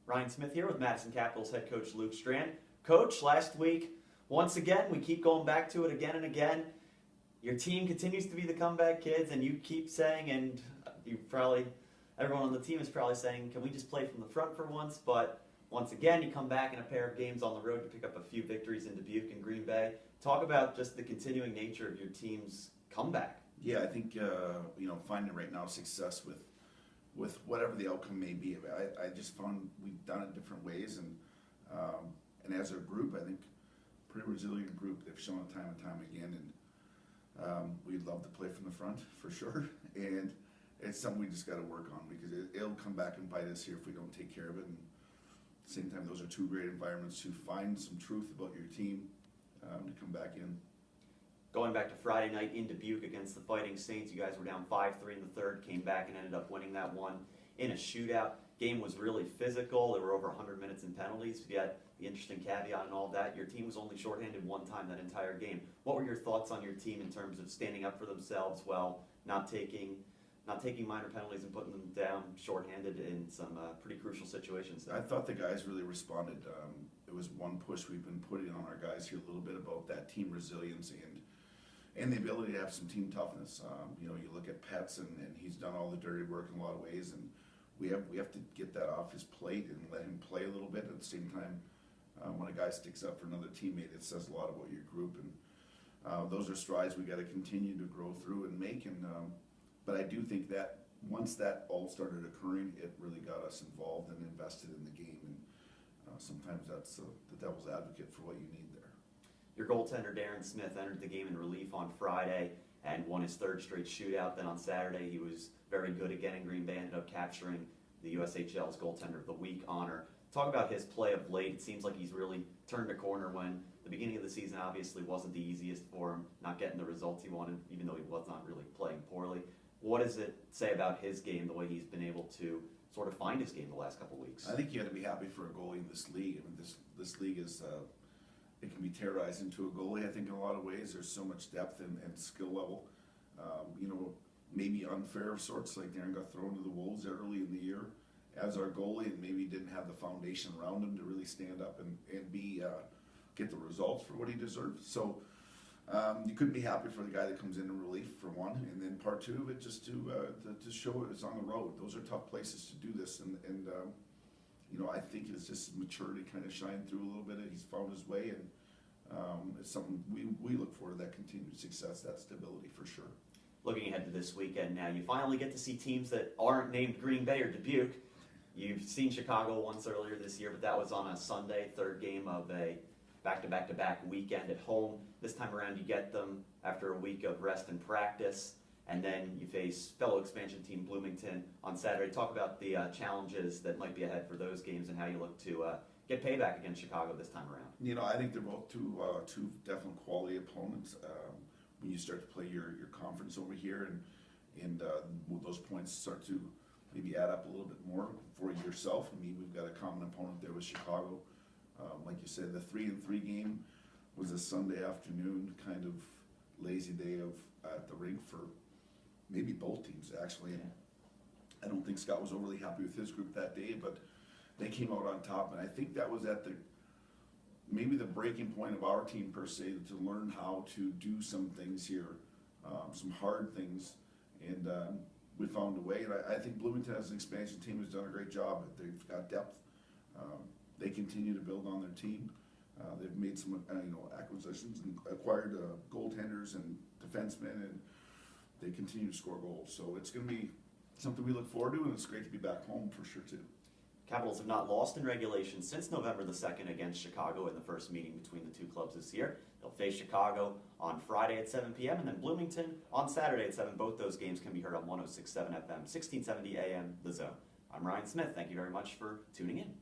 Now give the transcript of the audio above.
Ryan Smith here with Madison Capitols head coach Luke Strand. Coach, last week, once again, we keep going back to it again and again. Your team continues to be the comeback kids, and you keep saying, and everyone on the team is probably saying, can we just play from the front for once? But once again, you come back in a pair of games on the road to pick up a few victories in Dubuque and Green Bay. Talk about just the continuing nature of your team's comeback. Yeah, I think finding right now success with whatever the outcome may be. I just found we've done it different ways, and as a group, I think pretty resilient group. They've shown it time and time again, and we'd love to play from the front for sure. And it's something we just got to work on because it'll come back and bite us here if we don't take care of it. And at the same time, those are two great environments to find some truth about your team to come back in. Going back to Friday night in Dubuque against the Fighting Saints, you guys were down 5-3 in the third, came back and ended up winning that one in a shootout. Game was really physical. There were over 100 minutes in penalties. Yet the interesting caveat and all of that, your team was only shorthanded one time that entire game. What were your thoughts on your team in terms of standing up for themselves while not taking minor penalties and putting them down shorthanded in some pretty crucial situations there? I thought the guys really responded. It was one push we've been putting on our guys here a little bit about that team resilience and the ability to have some team toughness. You look at Pets and he's done all the dirty work in a lot of ways, and we have to get that off his plate and let him play a little bit. At the same time, when a guy sticks up for another teammate, it says a lot about your group, and those are strides we got to continue to grow through and make. But I do think that once that all started occurring, it really got us involved and invested in the game, and sometimes that's the devil's advocate for what you need there. Your goaltender, Deron Smith, entered the game in relief on Friday and won his third straight shootout. Then on Saturday, he was very good again, and Green Bay ended up capturing the USHL's Goaltender of the Week honor. Talk about his play of late. It seems like he's really turned a corner when the beginning of the season obviously wasn't the easiest for him, not getting the results he wanted, even though he was not really playing poorly. What does it say about his game, the way he's been able to sort of find his game the last couple of weeks? I think you got to be happy for a goalie in this league. I mean, this league is it can be terrorized into a goalie. I think in a lot of ways there's so much depth and skill level. Maybe unfair of sorts, like Deron got thrown to the wolves early in the year as our goalie, and maybe didn't have the foundation around him to really stand up and get the results for what he deserved. So you couldn't be happy for the guy that comes in relief, for one, and then part two of it, just to show it's on the road. Those are tough places to do this, and I think it's just maturity kind of shined through a little bit. He's found his way, and it's something we look forward to, that continued success, that stability for sure. Looking ahead to this weekend now, you finally get to see teams that aren't named Green Bay or Dubuque. You've seen Chicago once earlier this year, but that was on a Sunday, third game of a back-to-back-to-back weekend at home. This time around you get them after a week of rest and practice, and then you face fellow expansion team Bloomington on Saturday. Talk about the challenges that might be ahead for those games and how you look to get payback against Chicago this time around. I think they're both two definite quality opponents. When you start to play your conference over here, and those points start to maybe add up a little bit more for yourself. I mean, we've got a common opponent there with Chicago. Like you said, the 3-3 game was a Sunday afternoon kind of lazy day at the rink for maybe both teams, actually. And I don't think Scott was overly happy with his group that day, but they came out on top, and I think that was at maybe the breaking point of our team per se, to learn how to do some things here, some hard things, and we found a way. And I think Bloomington as an expansion team has done a great job. They've got depth. They continue to build on their team. They've made some acquisitions and acquired goaltenders and defensemen, and they continue to score goals. So it's going to be something we look forward to, and it's great to be back home for sure too. Capitals have not lost in regulation since November the 2nd against Chicago in the first meeting between the two clubs this year. They'll face Chicago on Friday at 7 p.m. and then Bloomington on Saturday at 7. Both those games can be heard on 106.7 FM, 1670 AM, The Zone. I'm Ryan Smith. Thank you very much for tuning in.